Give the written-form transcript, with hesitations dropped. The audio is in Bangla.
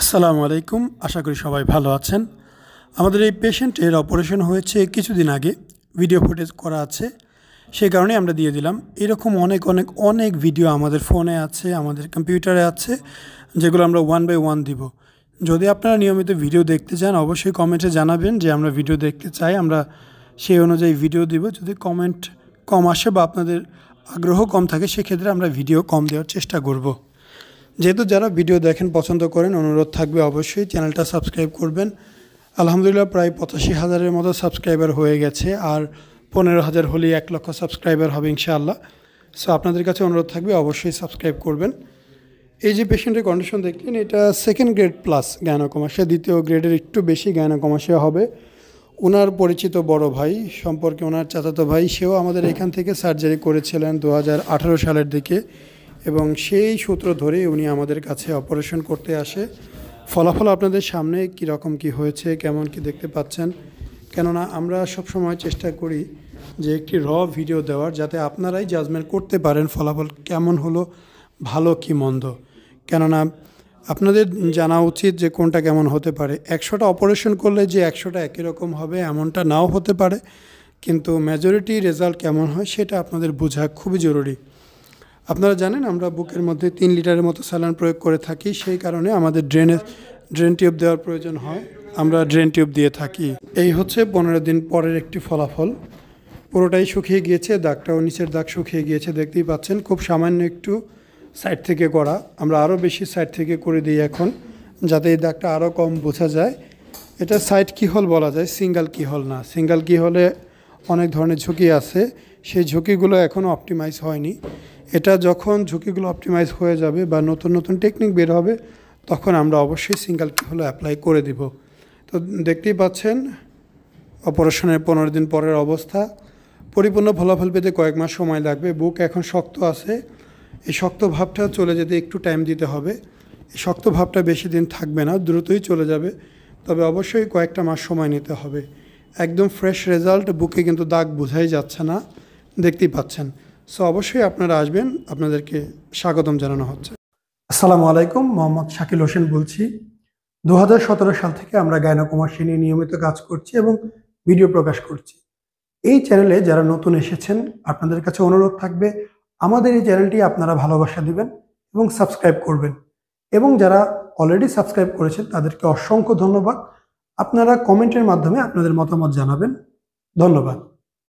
আসসালামু আলাইকুম। আশা করি সবাই ভালো আছেন। আমাদের এই পেশেন্টের অপারেশন হয়েছে কিছুদিন আগে। ভিডিও ফুটেজ করা আছে। সেই কারণেই আমরা দিয়ে দিলাম। এরকম অনেক ভিডিও আমাদের ফোনে আছে, আমাদের কম্পিউটারে আছে, যেগুলো আমরা ওয়ান বাই ওয়ান দিব। যদি আপনারা নিয়মিত ভিডিও দেখতে চান অবশ্যই কমেন্টে জানাবেন যে আমরা ভিডিও দেখতে চাই। আমরা সেই অনুযায়ী ভিডিও দিব। যদি কমেন্ট কম আসে বা আপনাদের আগ্রহ কম থাকে সেক্ষেত্রে আমরা ভিডিও কম দেওয়ার চেষ্টা করব। যেহেতু যারা ভিডিও দেখেন পছন্দ করেন, অনুরোধ থাকবে অবশ্যই চ্যানেলটা সাবস্ক্রাইব করবেন। আলহামদুলিল্লাহ প্রায় 85,000-এর মতো সাবস্ক্রাইবার হয়ে গেছে, আর 15,000 হলেই 1 লক্ষ সাবস্ক্রাইবার হবে ইনশাআল্লাহ। সো আপনাদের কাছে অনুরোধ থাকবে অবশ্যই সাবস্ক্রাইব করবেন। এই যে পেশেন্টের কন্ডিশন দেখলেন, এটা সেকেন্ড গ্রেড প্লাস গাইনোকমাসিয়া, দ্বিতীয় গ্রেডের একটু বেশি গাইনোকমাসিয়া হবে। ওনার পরিচিত বড় ভাই সম্পর্কে ওনার চাচাতো ভাই, সেও আমাদের এখান থেকে সার্জারি করেছিলেন 2018 সালের দিকে, এবং সেই সূত্র ধরে উনি আমাদের কাছে অপারেশন করতে আসে। ফলাফল আপনাদের সামনে কীরকম কী হয়েছে, কেমন কি দেখতে পাচ্ছেন। কেননা আমরা সবসময় চেষ্টা করি যে একটি ভিডিও দেওয়ার, যাতে আপনারাই জাজমেন্ট করতে পারেন ফলাফল কেমন হলো, ভালো কি মন্দ। কেননা আপনাদের জানা উচিত যে কোনটা কেমন হতে পারে। 100টা অপারেশন করলে যে 100টা একই রকম হবে এমনটা নাও হতে পারে, কিন্তু মেজরিটি রেজাল্ট কেমন হয় সেটা আপনাদের বোঝা খুবই জরুরি। আপনারা জানেন আমরা বুকের মধ্যে 3 লিটারের মতো স্যালাইন প্রয়োগ করে থাকি, সেই কারণে আমাদের ড্রেন টিউব দেওয়ার প্রয়োজন হয়। আমরা ড্রেন টিউব দিয়ে থাকি। এই হচ্ছে 15 দিন পরের একটি ফলাফল। পুরোটাই শুকিয়ে গিয়েছে, দাগটাও নিচের দাগ শুকিয়ে গিয়েছে, দেখতেই পাচ্ছেন। খুব সামান্য একটু সাইড থেকে করা, আমরা আরও বেশি সাইড থেকে করে দিই এখন, যাতে এই দাগটা আরও কম বোঝা যায়। এটা সাইড কিহল বলা যায়, সিঙ্গেল কিহল না। সিঙ্গেল কিহলে অনেক ধরনের ঝুঁকি আছে, সেই ঝুঁকিগুলো এখনও অপটিমাইজ হয়নি। এটা যখন ঝুঁকিগুলো অপটিমাইজ হয়ে যাবে বা নতুন নতুন টেকনিক বের হবে, তখন আমরা অবশ্যই সিঙ্গেল কিহলে অ্যাপ্লাই করে দিব। তো দেখতেই পাচ্ছেন অপারেশনের 15 দিন পরের অবস্থা। পরিপূর্ণ ফলাফল পেতে কয়েক মাস সময় লাগবে। বুক এখন শক্ত আছে, এই শক্ত ভাবটা চলে যেতে একটু টাইম দিতে হবে। এই শক্ত ভাবটা বেশি দিন থাকবে না, দ্রুতই চলে যাবে, তবে অবশ্যই কয়েকটা মাস সময় নিতে হবে। একদম ফ্রেশ রেজাল্ট, বুকে কিন্তু দাগ বোঝাই যাচ্ছে না, দেখতেই পাচ্ছেন। সো অবশ্যই আপনারা আসবেন, আপনাদেরকে স্বাগতম জানানো হচ্ছে। আসসালামু আলাইকুম, মোহাম্মদ শাকিল হোসেন বলছি। 2017 সাল থেকে আমরা গাইনোকমাসিয়া নিয়ে নিয়মিত কাজ করছি এবং ভিডিও প্রকাশ করছি। এই চ্যানেলে যারা নতুন এসেছেন আপনাদের কাছে অনুরোধ থাকবে আমাদের এই চ্যানেলটি আপনারা ভালোবাসা দিবেন এবং সাবস্ক্রাইব করবেন, এবং যারা অলরেডি সাবস্ক্রাইব করেছেন তাদেরকে অসংখ্য ধন্যবাদ। আপনারা কমেন্টের মাধ্যমে আপনাদের মতামত জানাবেন। ধন্যবাদ।